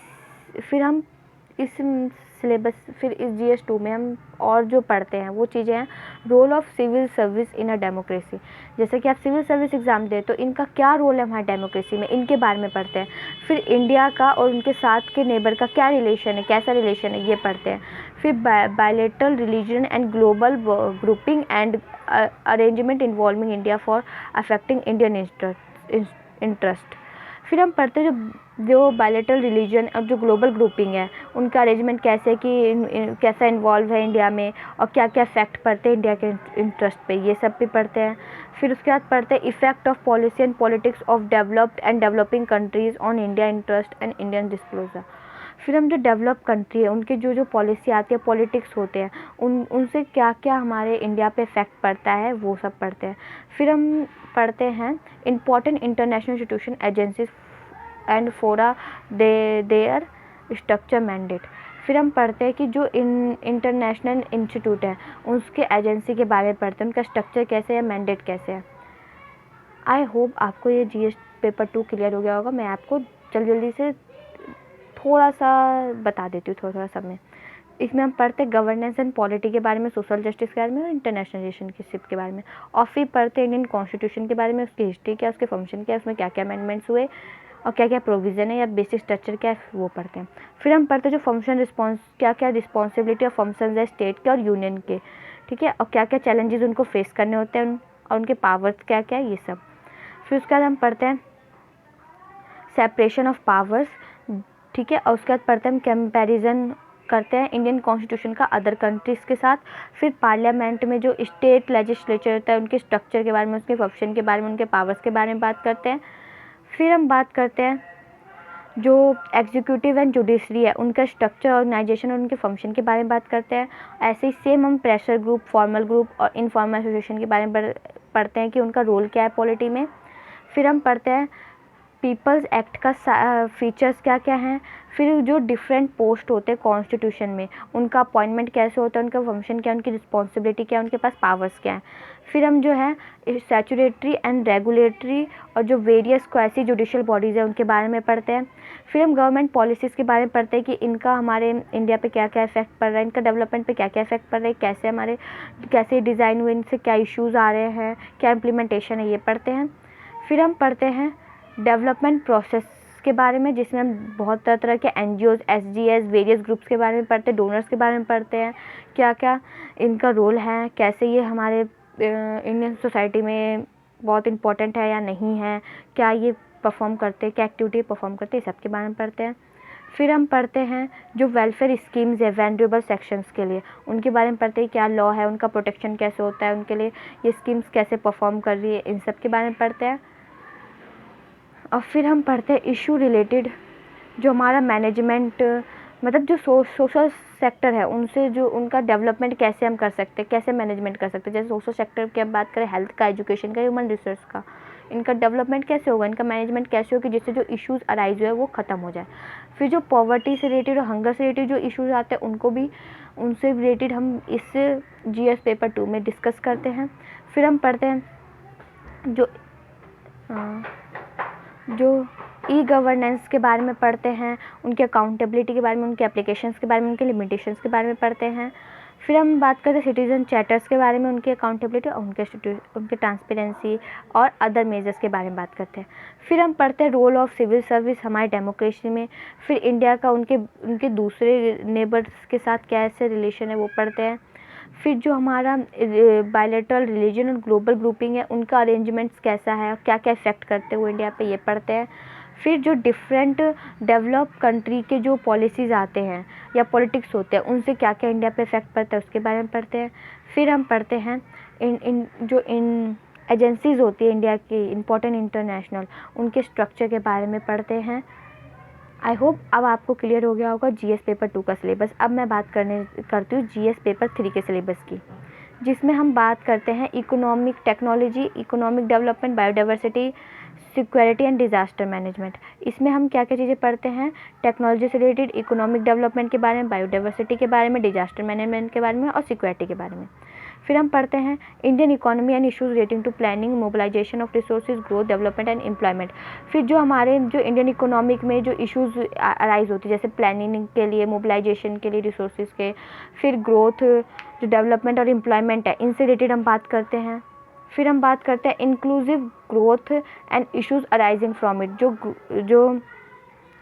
GS 2 में हम और जो पढ़ते हैं वो चीज़ें हैं, role of civil service in a democracy, जैसे कि आप सिविल सर्विस एग्ज़ाम दें तो इनका क्या रोल है हमारी डेमोक्रेसी में, इनके बारे में पढ़ते हैं। फिर इंडिया का और उनके साथ के नेबर का क्या रिलेशन है, कैसा रिलेशन है, ये पढ़ते हैं। फिर bilateral religion and global grouping and arrangement involving India for affecting Indian interest. फिर हम पढ़ते हैं जो बायलैटरल रिलीजन और जो ग्लोबल ग्रुपिंग है उनका अरेंजमेंट कैसे कैसा इन्वॉल्व है इंडिया में, और क्या क्या इफेक्ट पड़ते हैं इंडिया के इंटरेस्ट पे, ये सब भी पढ़ते हैं। फिर उसके बाद पढ़ते हैं effect of policy and politics of developed and developing countries on India interest and Indian disclosure. फिर हम जो डेवलप कंट्री है उनकी जो पॉलिसी आती है, पॉलिटिक्स होते हैं, उनसे क्या क्या हमारे इंडिया पे इफेक्ट पड़ता है, वो सब पढ़ते हैं। फिर हम पढ़ते हैं important international institution, agencies and फोरा देयर स्ट्रक्चर मैंडेट। फिर हम पढ़ते हैं कि जो इंटरनेशनल इंस्टीट्यूट है उसके एजेंसी के बारे में पढ़ते हैं, उनका स्ट्रक्चर कैसे है, मैंडेट कैसे है। आई होप आपको ये GS पेपर 2 क्लियर हो गया होगा। मैं आपको जल्दी से थोड़ा सा बता देती हूँ, थोड़ा सब में। इसमें हम पढ़ते हैं गवर्नेंस एंड पॉलिटी के बारे में, सोशल जस्टिस के बारे में और इंटरनेशनल रिलेशनशिप के बारे में। और फिर पढ़ते हैं इंडियन कॉन्स्टिट्यूशन के बारे में, उसकी हिस्ट्री क्या, उसके फंक्शन क्या है, उसमें क्या क्या अमेंडमेंट्स हुए और क्या क्या प्रोविज़न है या बेसिक स्ट्रक्चर क्या है, वो पढ़ते हैं। फिर हम पढ़ते हैं जो फंक्शन क्या क्या रिस्पॉन्सिबिलिटी और फंक्शन है स्टेट के और यूनियन के, ठीक है, और क्या क्या चैलेंजेस उनको फेस करने होते हैं और उनके पावर्स क्या क्या है, ये सब। फिर उसके बाद हम पढ़ते हैं सेपरेशन ऑफ पावर्स, ठीक है। और उसके बाद पढ़ते हैं हम कंपैरिजन करते हैं इंडियन कॉन्स्टिट्यूशन का अदर कंट्रीज़ के साथ। फिर पार्लियामेंट में जो स्टेट लेजिस्लेचर होता है उनके स्ट्रक्चर के बारे में, उसके फंक्शन के बारे में, उनके पावर्स के बारे में बात करते हैं। फिर हम बात करते हैं जो एग्जीक्यूटिव एंड जुडिशरी है उनका स्ट्रक्चर, ऑर्गेनाइजेशन और उनके फंक्शन के बारे में बात करते हैं। ऐसे ही सेम हम प्रेशर ग्रुप, फॉर्मल ग्रुप और इनफॉर्मल एसोसिएशन के बारे में पढ़ते हैं कि उनका रोल क्या है पॉलिटी में। फिर हम पढ़ते हैं पीपल्स एक्ट का फीचर्स क्या क्या हैं। फिर जो डिफरेंट पोस्ट होते हैं कॉन्स्टिट्यूशन में उनका अपॉइंटमेंट कैसे होता है, उनका फंक्शन क्या है, उनकी रिस्पॉन्सिबिलिटी क्या है, उनके पास पावर्स क्या हैं। फिर हम जो है स्टैट्यूटरी एंड रेगुलेटरी और जो वेरियस क्वासी जुडिशियल बॉडीज़ है उनके बारे में पढ़ते हैं। फिर हम गवर्नमेंट पॉलिसीज़ के बारे में पढ़ते हैं कि इनका हमारे इंडिया पे क्या क्या इफेक्ट पड़ रहा है, इनका डेवलपमेंट पे क्या क्या इफेक्ट पड़ रहा है, कैसे डिज़ाइन हुए, इनसे क्या इश्यूज़ आ रहे हैं, क्या इम्प्लीमेंटेशन है, ये पढ़ते हैं। फिर हम पढ़ते हैं डेवलपमेंट प्रोसेस के बारे में, जिसमें हम बहुत तरह तरह के NGOs, SGS, वेरियस ग्रुप्स के बारे में पढ़ते हैं, डोनर्स के बारे में पढ़ते हैं, क्या क्या इनका रोल है, कैसे ये हमारे इंडियन सोसाइटी में बहुत इम्पोर्टेंट है या नहीं है, क्या ये परफॉर्म करते हैं, क्या एक्टिविटी परफॉर्म करते हैं, सबके बारे में पढ़ते हैं। फिर हम पढ़ते हैं जो वेलफेयर स्कीम्स है वैल्यूएबल सेक्शंस के लिए, उनके बारे में पढ़ते हैं, क्या लॉ है, उनका प्रोटेक्शन कैसे होता है, उनके लिए ये स्कीम्स कैसे परफॉर्म कर रही है, इन सब के बारे में पढ़ते हैं। और फिर हम पढ़ते हैं इशू रिलेटेड जो हमारा मैनेजमेंट, मतलब जो सोशल सेक्टर है उनसे जो उनका डेवलपमेंट कैसे हम कर सकते हैं, कैसे मैनेजमेंट कर सकते हैं। जैसे सोशल सेक्टर की अब बात करें, हेल्थ का, एजुकेशन का, ह्यूमन रिसोर्स का, इनका डेवलपमेंट कैसे होगा, इनका मैनेजमेंट कैसे होगा जिससे जो इश्यूज़ अराइज हुए वो ख़त्म हो जाए। फिर जो पॉवर्टी से रिलेटेड और हंगर से रिलेटेड जो इश्यूज़ आते हैं उनको भी, उनसे रिलेटेड हम इस GS पेपर 2 में डिस्कस करते हैं। फिर हम पढ़ते हैं जो ई-गवर्नेंस के बारे में पढ़ते हैं, उनके अकाउंटेबिलिटी के बारे में, उनके एप्लीकेशंस के बारे में, उनके लिमिटेशंस के बारे में पढ़ते हैं। फिर हम बात करते हैं सिटीजन चार्टर्स के बारे में, उनकी अकाउंटेबिलिटी और उनके ट्रांसपेरेंसी और अदर मेजर्स के बारे में बात करते हैं। फिर हम पढ़ते हैं रोल ऑफ सिविल सर्विस हमारी डेमोक्रेसी में। फिर इंडिया का उनके दूसरे नेबर्स के साथ कैसे रिलेशन है वो पढ़ते हैं। फिर जो हमारा बायलैटरल रिलीजन और ग्लोबल ग्रुपिंग है उनका अरेंजमेंट्स कैसा है, क्या क्या इफेक्ट करते हुए इंडिया पे, ये पढ़ते हैं। फिर जो डिफरेंट डेवलप कंट्री के जो पॉलिसीज़ आते हैं या पॉलिटिक्स होते हैं उनसे क्या क्या इंडिया पे इफेक्ट पड़ता है उसके बारे में पढ़ते हैं। फिर हम पढ़ते हैं इन एजेंसीज़ होती है इंडिया की इम्पोर्टेंट इंटरनेशनल, उनके स्ट्रक्चर के बारे में पढ़ते हैं। आई होप अब आपको क्लियर हो गया होगा GS पेपर 2 का सिलेबस। अब मैं बात करती हूँ GS पेपर 3 के सिलेबस की, जिसमें हम बात करते हैं economic technology, economic development, biodiversity, security and disaster management. इसमें हम क्या क्या चीज़ें पढ़ते हैं, टेक्नोलॉजी से रिलेटेड, इकोनॉमिक डेवलपमेंट के बारे में, बायोडाइवर्सिटी के बारे में, डिज़ास्टर मैनेजमेंट के बारे में और सिक्योरिटी के बारे में। फिर हम पढ़ते हैं Indian economy and issues relating to planning, mobilisation of resources, growth, development and employment. फिर जो हमारे जो इंडियन इकोनॉमिक में जो इशूज़ अराइज होती है, जैसे प्लानिंग के लिए, मोबिलाइजेशन के लिए रिसोर्सेज के, फिर ग्रोथ, जो डेवलपमेंट और एम्प्लॉयमेंट है, इनसे रिलेटेड हम बात करते हैं। फिर हम बात करते हैं inclusive growth and issues arising from it, जो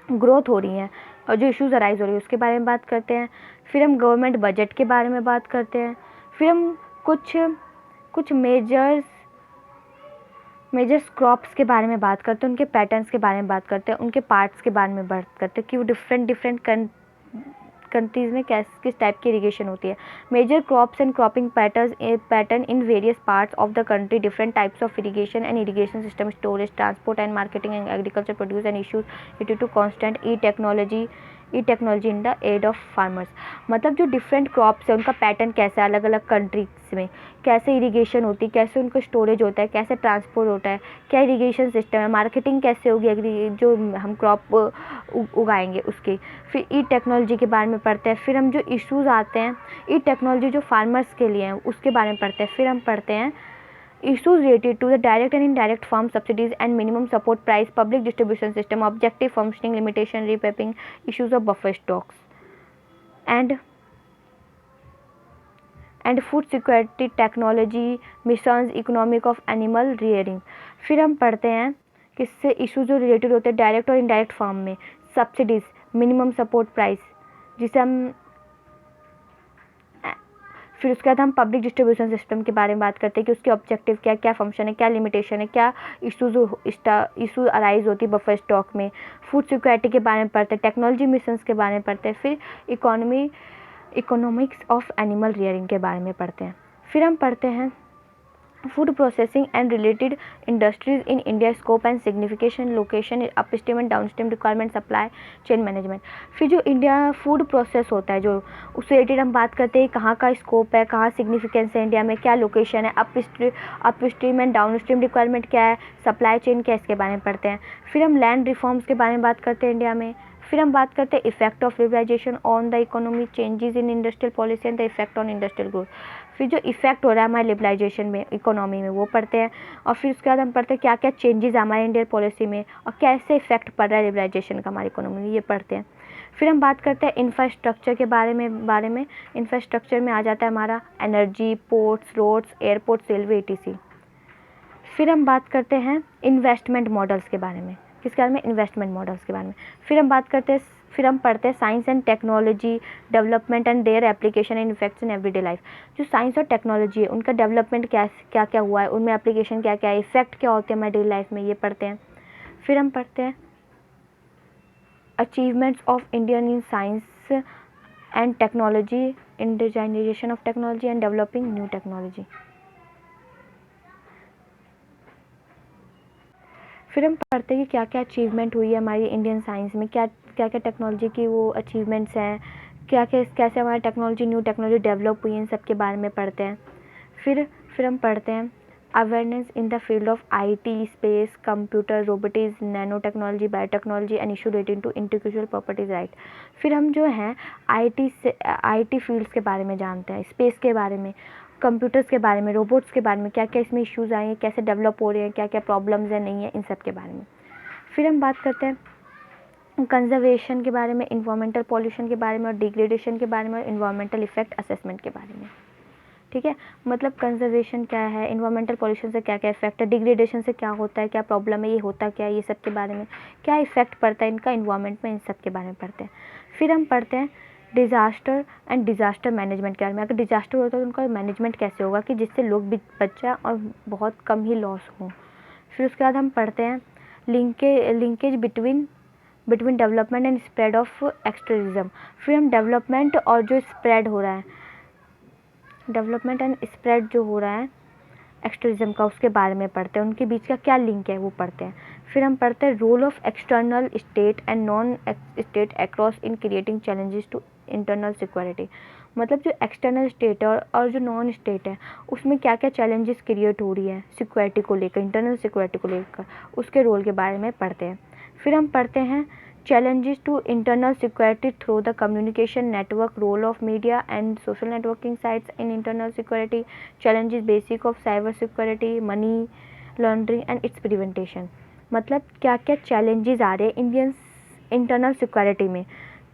ग्रोथ हो रही हैं और जो इश्यूज़ अराइज हो रही है उसके बारे में बात करते हैं। फिर हम गवर्नमेंट बजट के बारे में बात करते हैं। फिर हम कुछ मेजर्स क्रॉप्स के बारे में बात करते हैं, उनके पैटर्न्स के बारे में बात करते हैं, उनके पार्ट्स के बारे में बात करते हैं कि वो डिफरेंट कंट्रीज़ में किस टाइप की इरिगेशन होती है। Major crops and cropping pattern in various parts of the country, different types of irrigation and irrigation system, storage, transport and marketing and agriculture produce and issues related to constant e technology in the aid of farmers. मतलब जो different crops है उनका pattern कैसा है अलग अलग countries में, कैसे इरिगेशन होती है, कैसे उनका स्टोरेज होता है, कैसे ट्रांसपोर्ट होता है, क्या इरिगेशन सिस्टम है, मार्केटिंग कैसे होगी जो हम क्रॉप उगाएंगे उसकी। फिर ई टेक्नोलॉजी के बारे में पढ़ते हैं। फिर हम जो इश्यूज़ आते हैं ई टेक्नोलॉजी जो फार्मर्स के लिए हैं उसके बारे में पढ़ते हैं। फिर हम पढ़ते हैं issues related to the direct and indirect farm subsidies and minimum support price, public distribution system, objective functioning, limitation, repapping, issues of buffer stocks, and food security technology, missions, economic of animal rearing। फिर हम पढ़ते हैं किससे issue जो related होते हैं direct और indirect farm में, सब्सिडीज़, मिनिमम सपोर्ट प्राइस जिसे हम, फिर उसके बाद हम पब्लिक डिस्ट्रीब्यूशन सिस्टम के बारे में बात करते हैं कि उसके ऑब्जेक्टिव क्या, क्या फंक्शन है, क्या लिमिटेशन है, क्या इशूज़ अराइज होती है बफर स्टॉक में। फूड सिक्योरिटी के बारे में पढ़ते हैं, टेक्नोलॉजी मिशंस के बारे में पढ़ते हैं, फिर इकोनॉमिक्स ऑफ एनिमल रियरिंग के बारे में पढ़ते हैं। फिर हम पढ़ते हैं food processing and related industries in India, scope and signification, location, upstream and downstream requirement, supply chain management. फिर जो इंडिया फूड प्रोसेस होता है, जो उससे रिलेटेड हम बात करते हैं, कहाँ का स्कोप है, कहाँ सिग्निफिकेंस है इंडिया में, क्या लोकेशन है, अपस्ट्रीम एंड डाउनस्ट्रीम रिक्वायरमेंट क्या है, सप्लाई चेन क्या है, इसके बारे में पढ़ते हैं। फिर हम लैंड रिफॉर्म्स के बारे में बात करते हैं इंडिया में। फिर हम बात करते हैं effect of liberalisation on the economy, changes in industrial policy and the effect on industrial growth. फिर जो इफेक्ट हो रहा है हमारे लिबरलाइजेशन में, इकोनॉमी में, वो पढ़ते हैं। और फिर उसके बाद हम पढ़ते हैं क्या क्या चेंजेस हमारे इंडियन पॉलिसी में और कैसे इफेक्ट पड़ रहा है लिबरलाइजेशन का हमारी इकोनॉमी में, ये पढ़ते हैं। फिर हम बात करते हैं इंफ्रास्ट्रक्चर के बारे में इंफ्रास्ट्रक्चर में आ जाता है हमारा energy, ports, roads, airports, railway, ETC। फिर हम बात करते हैं इन्वेस्टमेंट मॉडल्स के बारे में, किसके बारे में, इन्वेस्टमेंट मॉडल्स के बारे में। फिर हम पढ़ते हैं science and technology development and their application and effects in everyday life. जो साइंस और टेक्नोलॉजी है उनका डेवलपमेंट क्या क्या हुआ है, उनमें एप्लीकेशन क्या क्या है, इफेक्ट क्या होते हैं हमारी डेली लाइफ में, ये पढ़ते हैं। फिर हम पढ़ते हैं achievements of Indian in science and technology, indigenisation of technology and developing new technology. फिर हम पढ़ते हैं कि क्या क्या अचीवमेंट हुई है हमारी इंडियन साइंस में, क्या क्या टेक्नोलॉजी की वो अचीवमेंट्स हैं, कैसे हमारी टेक्नोलॉजी, न्यू टेक्नोलॉजी डेवलप हुई है, इन सब के बारे में पढ़ते हैं। फिर हम पढ़ते हैं awareness in the field of IT, space, computer, robotics, nano technology, biotechnology and issue related to intellectual properties right. फिर हम जो हैं IT फील्ड्स के बारे में जानते हैं, स्पेस के बारे में, कंप्यूटर्स के बारे में, रोबोट्स के बारे में, क्या क्या इसमें इश्यूज़ आए हैं, कैसे डेवलप हो रहे हैं, क्या क्या प्रॉब्लम्स हैं, नहीं है, इन सब के बारे में। फिर हम बात करते हैं कंजर्वेशन के बारे में, इन्वायरमेंटल पॉल्यूशन के बारे में और डिग्रेडेशन के बारे में और इन्वायरमेंटल इफेक्ट असेसमेंट के बारे में। ठीक है, मतलब कंजर्वेशन क्या है, इन्वायरमेंटल पॉल्यूशन से क्या क्या इफेक्ट है, डिग्रेडेशन से क्या होता है, क्या प्रॉब्लम है, ये होता क्या है, ये सब के बारे में, क्या इफेक्ट पड़ता है इनका इन्वायरमेंट में, इन सब के बारे में पढ़ते हैं। फिर हम पढ़ते हैं डिज़ास्टर एंड डिज़ास्टर मैनेजमेंट के बारे में। अगर डिज़ास्टर होता है तो उनका मैनेजमेंट कैसे होगा कि जिससे लोग भी बच जाए और बहुत कम ही लॉस हो। फिर उसके बाद हम पढ़ते हैं linkage between development and spread of extremism. फिर हम डेवलपमेंट और जो स्प्रेड हो रहा है, डेवलपमेंट एंड स्प्रेड जो हो रहा है एक्सट्रीमिज्म का, उसके बारे में पढ़ते हैं, उनके बीच का क्या लिंक है वो पढ़ते हैं। फिर हम पढ़ते हैं role of external state and non state across in creating challenges to internal security. मतलब जो एक्सटर्नल स्टेट है और जो नॉन स्टेट है उसमें क्या क्या चैलेंजेस क्रिएट हो रही है सिक्योरिटी को लेकर, इंटरनल सिक्योरिटी को लेकर, उसके रोल के बारे में पढ़ते हैं। फिर हम पढ़ते हैं challenges to internal security through the communication network, role of media and social networking sites in internal security, challenges basic of cyber security, money laundering and its prevention। मतलब क्या क्या challenges आ रहे हैं इंडियन इंटरनल सिक्योरिटी में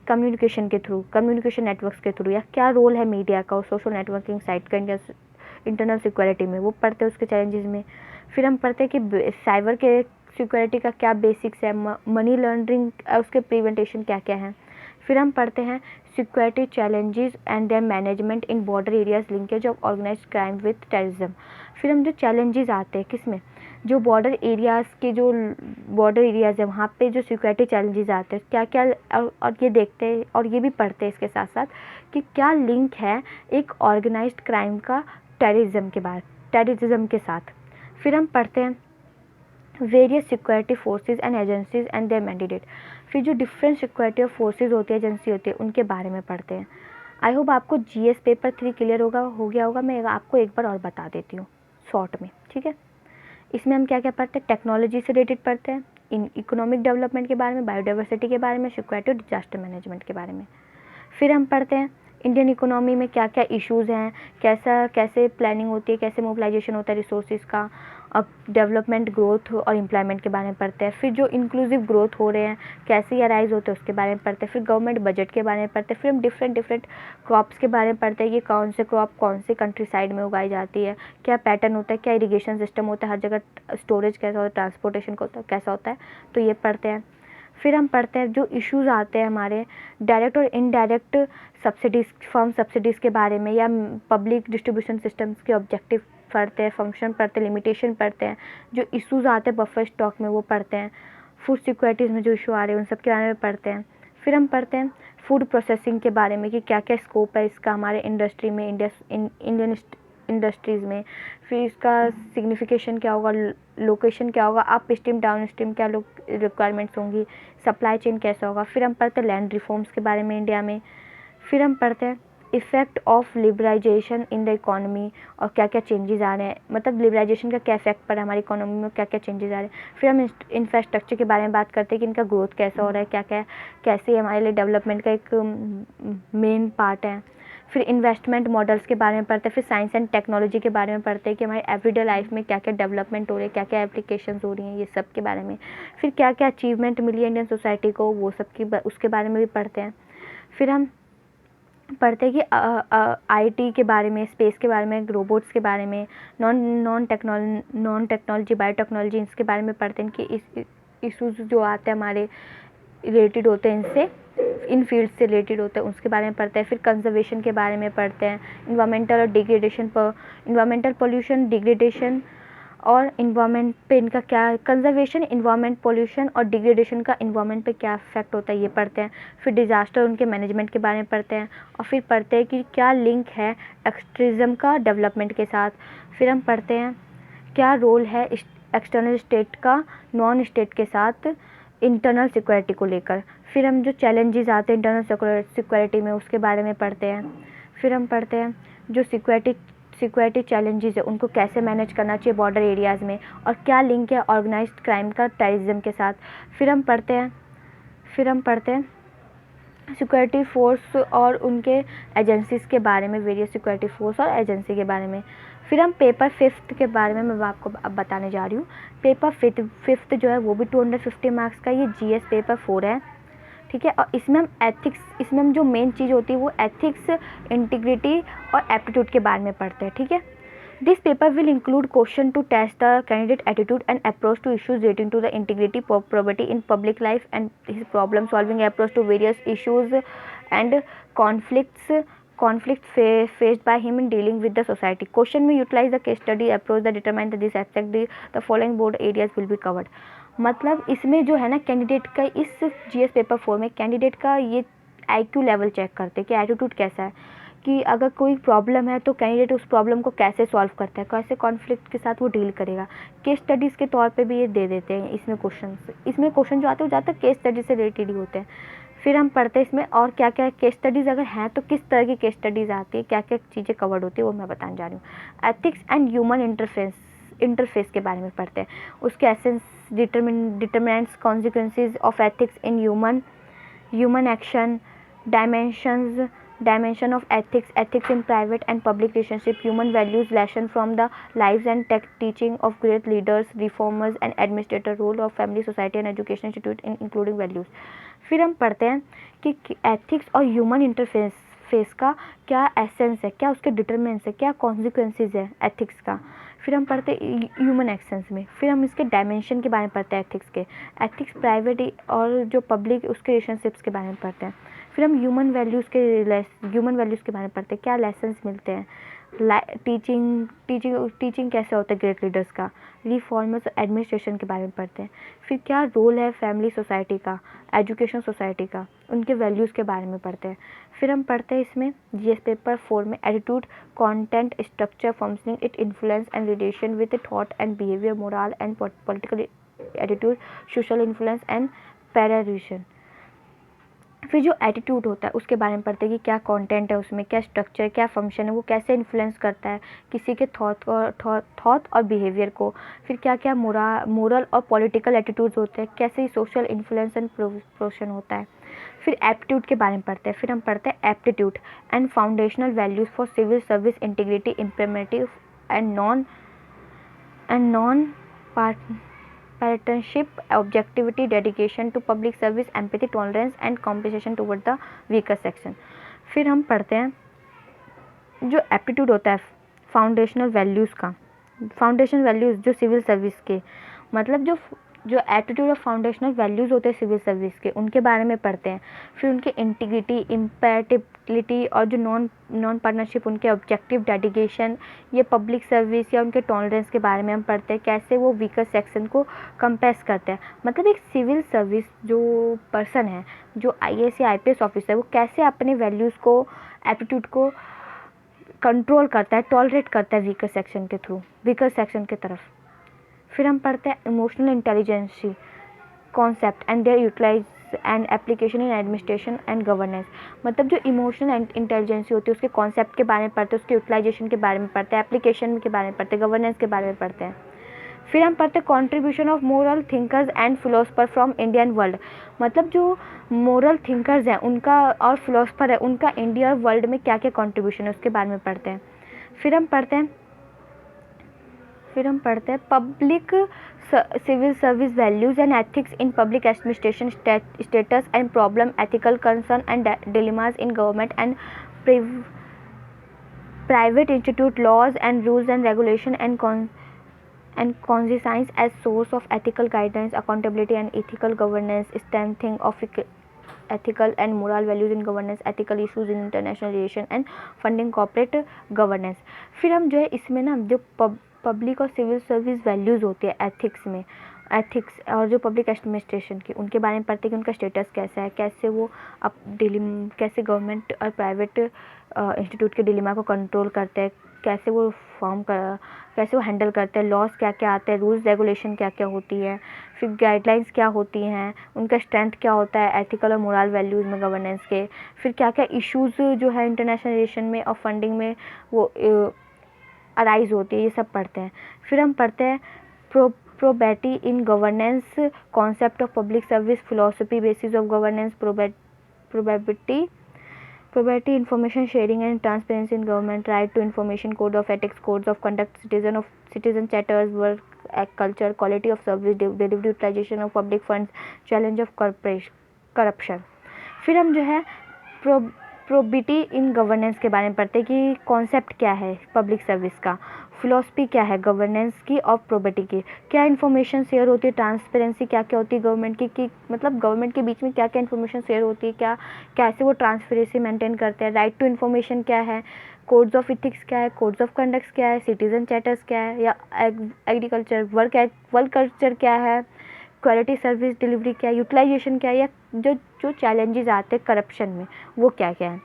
communication के through, communication networks के through, या क्या रोल है मीडिया का और सोशल नेटवर्किंग साइट का इंटरनल सिक्योरिटी में, वो पढ़ते हैं उसके चैलेंजेस में। फिर हम पढ़ते हैं कि साइबर के सिक्योरिटी का क्या बेसिक्स है, मनी लॉन्ड्रिंग उसके प्रिवेंटेशन क्या क्या है। फिर हम पढ़ते हैं security challenges and their management in border areas, linkage of organised crime with terrorism. फिर हम जो चैलेंजेस आते हैं किसमें, जो बॉर्डर एरियाज़ के जो बॉर्डर एरियाज़ है वहाँ पे जो सिक्योरिटी चैलेंजेस आते हैं क्या क्या, और ये देखते हैं और ये भी पढ़ते हैं इसके साथ साथ कि क्या लिंक है एक ऑर्गेनाइज्ड क्राइम का टेररिज्म के साथ। फिर हम पढ़ते हैं various security forces and agencies and there mandate. फिर जो डिफरेंट सिक्योरिटी फोर्सेज होती है, एजेंसी होती है, उनके बारे में पढ़ते हैं। आई होप आपको GS पेपर 3 क्लियर हो गया होगा। मैं आपको एक बार और बता देती हूँ शॉर्ट में, ठीक है। इसमें हम क्या क्या पढ़ते हैं, टेक्नोलॉजी से रिलेटेड पढ़ते हैं, इकोनॉमिक डेवलपमेंट के बारे में, बायोडाइवर्सिटी के बारे में, सिक्योरिटी और डिजास्टर मैनेजमेंट के बारे में। फिर हम पढ़ते हैं इंडियन इकोनॉमी में क्या क्या इश्यूज़ हैं, कैसे प्लानिंग होती है, कैसे मोबिलाइजेशन होता है रिसोर्सेज का, और डेवलपमेंट, ग्रोथ और एम्प्लॉयमेंट के बारे में पढ़ते हैं। फिर जो इंक्लूसिव ग्रोथ हो रहे हैं कैसे अराइज होते हैं उसके बारे में पढ़ते हैं। फिर गवर्नमेंट बजट के बारे में पढ़ते हैं। फिर हम डिफरेंट क्रॉप्स के बारे में पढ़ते हैं कि कौन से क्रॉप कौन से कंट्री साइड में उगाई जाती है, क्या पैटर्न होता है, क्या इरीगेशन सिस्टम होता है, हर जगह स्टोरेज कैसा होता है, ट्रांसपोर्टेशन कैसा होता है, तो ये पढ़ते हैं। फिर हम पढ़ते हैं जो इश्यूज़ आते हैं हमारे डायरेक्ट और इनडायरेक्ट सब्सिडीज़, फर्म सब्सिडीज़ के बारे में, या पब्लिक डिस्ट्रीब्यूशन सिस्टम्स के ऑब्जेक्टिव पढ़ते हैं, फंक्शन पढ़ते हैं, लिमिटेशन पढ़ते हैं, जो इश्यूज़ आते हैं बफर स्टॉक में वो पढ़ते हैं, फूड सिक्योरिटीज़ में जो इशू आ रहे हैं उन सब के बारे में पढ़ते हैं। फिर हम पढ़ते हैं फूड प्रोसेसिंग के बारे में कि क्या क्या स्कोप है इसका हमारे इंडस्ट्री में, इंडियन इंडस्ट्रीज़ में। फिर इसका सिग्निफिकेशन क्या होगा, लोकेशन क्या होगा, अप स्ट्रीम डाउन स्ट्रीम क्या रिक्वायरमेंट्स होंगी, सप्लाई चेन कैसा होगा। फिर हम पढ़ते हैं लैंड रिफॉर्म्स के बारे में इंडिया में। फिर हम पढ़ते हैं effect of liberalisation in the economy, और क्या क्या चेंजेस आ रहे हैं, मतलब लिबरलाइजेशन का क्या इफेक्ट पड़ा हमारी इकोनॉमी में, क्या क्या चेंजेस आ रहे हैं। फिर हम इंफ्रास्ट्रक्चर के बारे में बात करते हैं कि इनका ग्रोथ कैसा हो रहा है, क्या क्या कैसे हमारे लिए डेवलपमेंट का एक मेन पार्ट है। फिर इन्वेस्टमेंट मॉडल्स के बारे में पढ़ते हैं। फिर साइंस एंड टेक्नोलॉजी के बारे में पढ़ते हैं कि हमारे एवरीडे लाइफ में क्या क्या डेवलपमेंट हो रही है, क्या क्या एप्लीकेशंस हो रही हैं, ये सब के बारे में। फिर क्या क्या अचीवमेंट मिली है इंडियन सोसाइटी को, वो सब की उसके बारे में भी पढ़ते हैं। फिर हम पढ़ते हैं कि आईटी के बारे में, स्पेस के बारे में, रोबोट्स के बारे में, नॉन टेक्नोलॉजी बायोटेक्नोलॉजी, इसके बारे में पढ़ते हैं कि इस इशूज़ जो आते हैं हमारे रिलेटेड होते हैं इनसे, इन फील्ड से रिलेटेड होते हैं, उसके बारे में पढ़ते हैं। फिर कंजर्वेशन के बारे में पढ़ते हैं, इन्वायरमेंटल और डिग्रेडेशन पर, इन्वायरमेंटल पोल्यूशन, डिग्रेडेशन और इन्वायरमेंट पे इनका क्या, कंजर्वेशन, इन्वायरमेंट पोल्यूशन और डिग्रेडेशन का इन्वायरमेंट पे क्या इफेक्ट होता है, ये पढ़ते हैं। फिर डिज़ास्टर उनके मैनेजमेंट के बारे में पढ़ते हैं, और फिर पढ़ते हैं कि क्या लिंक है एक्सट्रीज़म का डेवलपमेंट के साथ। फिर हम पढ़ते हैं क्या रोल है एक्सटर्नल स्टेट का नॉन स्टेट के साथ इंटरनल सिक्योरिटी को लेकर। फिर हम जो चैलेंजेस आते हैं इंटरनल सिक्योरिटी में उसके बारे में पढ़ते हैं। फिर हम पढ़ते हैं जो सिक्योरिटी चैलेंजेस है उनको कैसे मैनेज करना चाहिए बॉर्डर एरियाज़ में, और क्या लिंक है ऑर्गेनाइज्ड क्राइम का टेररिज्म के साथ। फिर हम पढ़ते हैं सिक्योरिटी फोर्स और उनके एजेंसीज़ के बारे में, वेरियस सिक्योरिटी फोर्स और एजेंसी के बारे में। फिर हम पेपर 5 के बारे में मैं आपको अब बताने जा रही हूँ। पेपर 5 जो है वो भी 250 मार्क्स का, ये जीएस पेपर 4 है, ठीक है। और इसमें हम एथिक्स, इसमें हम जो मेन चीज़ होती है वो एथिक्स, इंटीग्रिटी और एप्टीट्यूड के बारे में पढ़ते हैं, ठीक है। This paper will include question to test the candidate attitude and approach to issues relating to the integrity, probity in public life and his problem solving approach to various issues and conflicts faced by him in dealing with the society. Question में utilize the case study approach that determine that this aspect the following board areas will be covered. मतलब इसमें जो है ना candidate का, इस GS paper 4 में candidate का ये आईक्यू लेवल चेक करते हैं कि एटीट्यूड कैसा है, कि अगर कोई प्रॉब्लम है तो कैंडिडेट उस प्रॉब्लम को कैसे सॉल्व करता है, कैसे कॉन्फ्लिक्ट के साथ वो डील करेगा। केस स्टडीज़ के तौर पे भी ये दे देते हैं इसमें क्वेश्चन जो आते हैं वो ज़्यादातर केस स्टडी से रिलेटेड ही होते हैं। फिर हम पढ़ते हैं इसमें और क्या क्या केस स्टडीज़ अगर हैं तो किस तरह की केस स्टडीज़ आती है, क्या क्या चीज़ें कवर्ड होती है, वो मैं बताने जा रही हूँ। एथिक्स एंड ह्यूमन इंटरफेस के बारे में पढ़ते हैं, उसके essence, determinants, consequences of ethics in human action, dimension of ethics in private and public relationship, human values, lesson from the lives and teaching of great leaders, reformers and administrator, role of family, society and education institute in including values. फिर हम पढ़ते हैं कि ethics और human interface का क्या essence है, क्या उसके डिटरमिनेंट्स है, क्या कॉन्सिक्वेंसेज है एथिक्स का। फिर हम पढ़ते हैं ह्यूमन एक्शंस में। फिर हम इसके डायमेंशन के बारे में पढ़ते हैं एथिक्स प्राइवेट और जो पब्लिक उसके रिलेशनशिप्स के बारे में पढ़ते हैं। फिर हम ह्यूमन वैल्यूज़ के बारे में पढ़ते हैं, क्या लेसन्स मिलते हैं, टीचिंग कैसे होता है ग्रेट लीडर्स का, रिफॉर्मर्स एडमिनिस्ट्रेशन के बारे में पढ़ते हैं। फिर क्या रोल है फैमिली सोसाइटी का, एजुकेशन सोसाइटी का, उनके वैल्यूज़ के बारे में पढ़ते हैं। फिर हम पढ़ते हैं इसमें जीएस पेपर 4 में attitude, content, structure, functioning, it influence and relation with thought and behaviour, moral and political attitude, social influence and persuasion. फिर जो एटीट्यूड होता है उसके बारे में पढ़ते हैं कि क्या कंटेंट है उसमें, क्या स्ट्रक्चर, क्या फंक्शन है, वो कैसे इन्फ्लुएंस करता है किसी के थॉट और बिहेवियर को। फिर क्या क्या मोरल और पॉलिटिकल एटीट्यूड्स होते हैं, कैसे सोशल इन्फ्लुएंस एंड प्रोशन होता है। फिर एप्टीट्यूड के बारे में पढ़ते हैं। फिर हम पढ़ते हैं aptitude and foundational values for civil service, integrity, impartiality and non partnership, objectivity, dedication to public service, empathy, tolerance and compassion toward the weaker section. फिर हम पढ़ते हैं जो एप्टीट्यूड होता है फाउंडेशनल वैल्यूज़ का, फाउंडेशन वैल्यूज़ जो सिविल सर्विस के, मतलब जो जो एटीट्यूड और फाउंडेशनल वैल्यूज़ होते हैं सिविल सर्विस के, उनके बारे में पढ़ते हैं। फिर उनके इंटीग्रिटी, इम्पैटिबिलिटी और जो नॉन पार्टनरशिप, उनके ऑब्जेक्टिव, डेडिकेशन, ये पब्लिक सर्विस या उनके टॉलरेंस के बारे में हम पढ़ते हैं, कैसे वो वीकर सेक्शन को कंपेस करते हैं। मतलब एक सिविल सर्विस जो पर्सन है, जो IAS या IPS ऑफिसर, वो कैसे अपने वैल्यूज़ को, एटीट्यूड को कंट्रोल करता है, टॉलरेट करता है वीकर सेक्शन के थ्रू, वीकर सेक्शन की तरफ। फिर हम पढ़ते हैं emotional intelligency concept and their utilise and application in administration and governance. मतलब जो इमोशनल इंटेलिजेंसी होती है उसके कॉन्सेप्ट के बारे में पढ़ते हैं, उसके यूटिलाइजेशन के बारे में पढ़ते हैं, एप्लीकेशन के बारे में पढ़ते हैं, गवर्नेंस के बारे में पढ़ते हैं। फिर हम पढ़ते हैं contribution of moral thinkers and philosopher from Indian world. मतलब जो मोरल थिंकर्स हैं उनका और फिलोसफर है उनका इंडिया और वर्ल्ड में क्या क्या कॉन्ट्रीब्यूशन है उसके बारे में पढ़ते हैं। फिर हम पढ़ते हैं public civil service values and ethics in public administration status and problem, ethical concern and dilemmas in government and private institute, laws and rules and regulation and conscience as source of ethical guidelines, accountability and ethical governance, strengthening of ethical and moral values in governance, ethical issues in international relation and funding corporate governance। फिर हम जो है इसमें ना जो public और civil service values होती है एथिक्स में, एथिक्स और जो पब्लिक एडमिनिस्ट्रेशन की, उनके बारे में पढ़ते हैं कि उनका स्टेटस कैसा है, कैसे वो अब कैसे गवर्नमेंट और प्राइवेट इंस्टीट्यूट के डिलेमा को कंट्रोल करते हैं, कैसे वो कैसे वो हैंडल करते हैं, लॉज क्या क्या आते हैं, रूल्स रेगुलेशन क्या क्या होती है, फिर गाइडलाइंस क्या होती हैं, उनका स्ट्रेंथ क्या होता है एथिकल और मोरल वैल्यूज़ में गवर्नेंस के, फिर क्या क्या इश्यूज़ जो है इंटरनेशनल रिलेशन में और फंडिंग में वो अराइज होती है, ये सब पढ़ते हैं। फिर हम पढ़ते हैं probity in governance, concept of public service, philosophy, basis of governance, probity, information sharing and transparency in government, right to information, code of ethics, codes of conduct, citizen chatters, work culture, quality of service delivery, utilization of public funds, challenge of corruption। फिर हम जो है probity in governance के बारे में पढ़ते हैं कि कॉन्सेप्ट क्या है पब्लिक सर्विस का, फिलॉसफी क्या है गवर्नेंस की और प्रोबिटी की, क्या इन्फॉर्मेशन शेयर होती है, ट्रांसपेरेंसी क्या क्या होती है गवर्नमेंट की, कि मतलब गवर्नमेंट के बीच में क्या क्या इन्फॉर्मेशन शेयर होती है, क्या कैसे वो ट्रांसपेरेंसी मेंटेन करते हैं, राइट टू इन्फॉर्मेशन क्या है, कोड्स ऑफ इथिक्स क्या है, कोड्स ऑफ कंडक्ट क्या है, सिटीजन चार्टर्स क्या है, या एग्रीकल्चर वर्क कल्चर क्या है, क्वालिटी सर्विस डिलीवरी क्या है, यूटिलाइजेशन क्या है, या जो चैलेंजेस आते हैं करप्शन में वो क्या क्या है।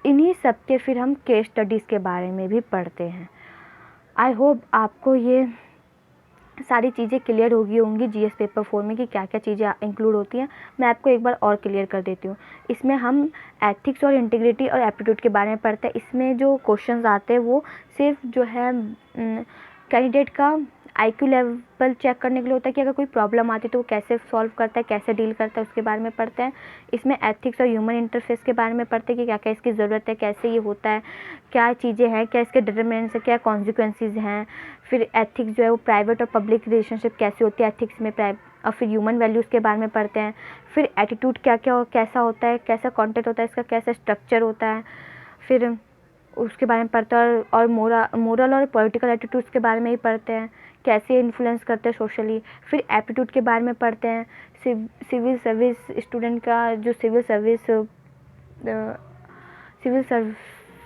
इन्हीं सब के फिर हम केस स्टडीज़ के बारे में भी पढ़ते हैं। आई होप आपको ये सारी चीज़ें क्लियर होंगी जीएस पेपर 4 में कि क्या क्या चीज़ें इंक्लूड होती हैं। मैं आपको एक बार और क्लियर कर देती हूँ। इसमें हम एथिक्स और इंटीग्रिटी और एप्टीट्यूड के बारे में पढ़ते हैं। इसमें जो क्वेश्चंस आते हैं वो सिर्फ जो है कैंडिडेट का IQ लेवल चेक करने के लिए होता है कि अगर कोई प्रॉब्लम आती है तो वो कैसे सॉल्व करता है, कैसे डील करता है, उसके बारे में पढ़ते हैं। इसमें एथिक्स और ह्यूमन इंटरफेस के बारे में पढ़ते हैं कि क्या क्या इसकी ज़रूरत है, कैसे ये होता है, क्या चीज़ें हैं, क्या इसके डिटरमिनेंट्स हैं, क्या कॉन्सिक्वेंसेज हैं। फिर एथिक्स जो है वो प्राइवेट और पब्लिक रिलेशनशिप कैसी होती है एथिक्स में, और फिर ह्यूमन वैल्यूज़ के बारे में पढ़ते हैं। फिर एटीट्यूड क्या क्या कैसा होता है, कैसा कॉन्टेंट होता है, इसका कैसा स्ट्रक्चर होता है, फिर उसके बारे में पढ़ते हैं। और मोरल और पॉलिटिकल एटीट्यूड्स के बारे में ही पढ़ते हैं, कैसे इन्फ्लुएंस करते हैं सोशली। फिर एप्टीट्यूड के बारे में पढ़ते हैं, सिविल सर्विस स्टूडेंट का जो सिविल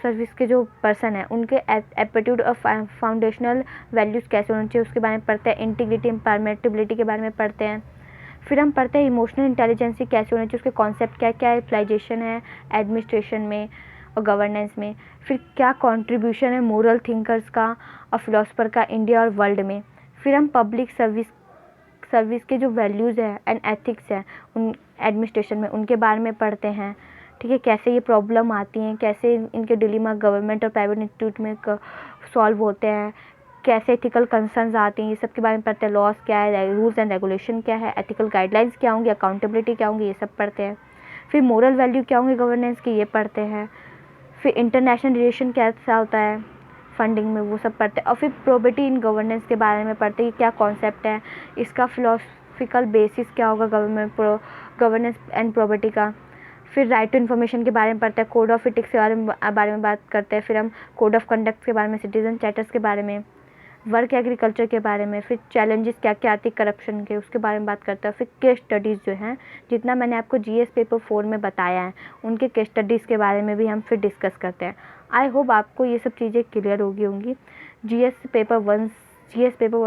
सर्विस के जो पर्सन है उनके एप्टीट्यूड और फाउंडेशनल वैल्यूज़ कैसे होने चाहिए उसके बारे में पढ़ते हैं। इंटीग्रिटी, इम्पार्मेटिबिलिटी के बारे में पढ़ते हैं। फिर हम पढ़ते हैं इमोशनल इंटेलिजेंसी कैसे होनी चाहिए, उसके कॉन्सेप्ट क्या क्या यूटिलाइजेशन है एडमिनिस्ट्रेशन में और गवर्नेंस में। फिर क्या कंट्रीब्यूशन है मोरल थिंकर्स का और फिलोसफर का इंडिया और वर्ल्ड में। फिर हम पब्लिक सर्विस के जो वैल्यूज़ है एंड एथिक्स है उन एडमिनिस्ट्रेशन में उनके बारे में पढ़ते हैं। ठीक है, कैसे ये प्रॉब्लम आती हैं, कैसे इनके डिलेमा गवर्नमेंट और प्राइवेट इंस्टीट्यूट में सॉल्व होते हैं, कैसे एथिकल कंसर्न्स आती हैं, ये सब के बारे में पढ़ते हैं। लॉज क्या है, रूल्स एंड रेगुलेशन क्या है, एथिकल गाइडलाइंस क्या होंगी, अकाउंटेबिलिटी क्या होंगी, ये सब पढ़ते हैं। फिर मोरल वैल्यू क्या होंगे गवर्नेंस की, ये पढ़ते हैं। फिर इंटरनेशनल रिलेशन कैसा होता है फंडिंग में, वो सब पढ़ते हैं। और फिर प्रोबिटी इन गवर्नेंस के बारे में पढ़ते हैं कि क्या कॉन्सेप्ट है, इसका फिलोसफिकल बेसिस क्या होगा गवर्नेंस एंड प्रोबिटी का। फिर राइट टू इन्फॉर्मेशन के बारे में पढ़ते हैं, कोड ऑफ इथिक्स के बारे में बात करते हैं। फिर हम कोड ऑफ कंडक्ट के बारे में, सिटीजन चार्टर्स के बारे में, वर्क एग्रीकल्चर के बारे में, फिर चैलेंजेस क्या क्या आती है करप्शन के, उसके बारे में बात करते हैं। फिर केस स्टडीज़ जो हैं, जितना मैंने आपको जीएस पेपर 4 में बताया है, उनके केस स्टडीज़ के बारे में भी हम फिर डिस्कस करते हैं। आई होप आपको ये सब चीज़ें क्लियर होंगी। जीएस पेपर 1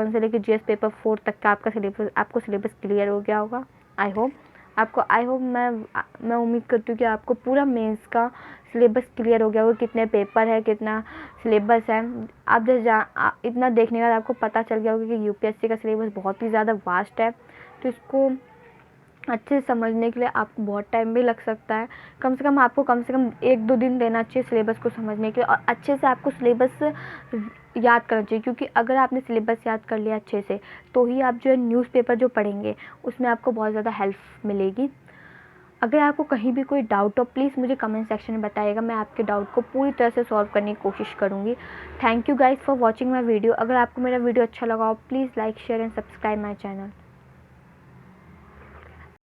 से लेकर जीएस पेपर 4 तक का आपको सिलेबस क्लियर हो गया होगा। आई होप मैं उम्मीद करती हूँ कि आपको पूरा मेंस का सिलेबस क्लियर हो गया होगा, कितने पेपर है, कितना सिलेबस है। आप जब इतना देखने के बाद आपको पता चल गया होगा कि यूपीएससी का सिलेबस बहुत ही ज़्यादा वास्ट है, तो इसको अच्छे से समझने के लिए आपको बहुत टाइम भी लग सकता है। कम से कम 1-2 दिन देना चाहिए सिलेबस को समझने के लिए, और अच्छे से आपको सिलेबस याद करना चाहिए, क्योंकि अगर आपने सिलेबस याद कर लिया अच्छे से, तो ही आप जो है न्यूज़पेपर जो पढ़ेंगे उसमें आपको बहुत ज़्यादा हेल्प मिलेगी। अगर आपको कहीं भी कोई डाउट हो, प्लीज़ मुझे कमेंट सेक्शन में बताइएगा, मैं आपके डाउट को पूरी तरह से सॉल्व करने की कोशिश करूँगी। Thank you guys for watching my video. अगर आपको मेरा वीडियो अच्छा लगा हो, please like, share and subscribe my channel.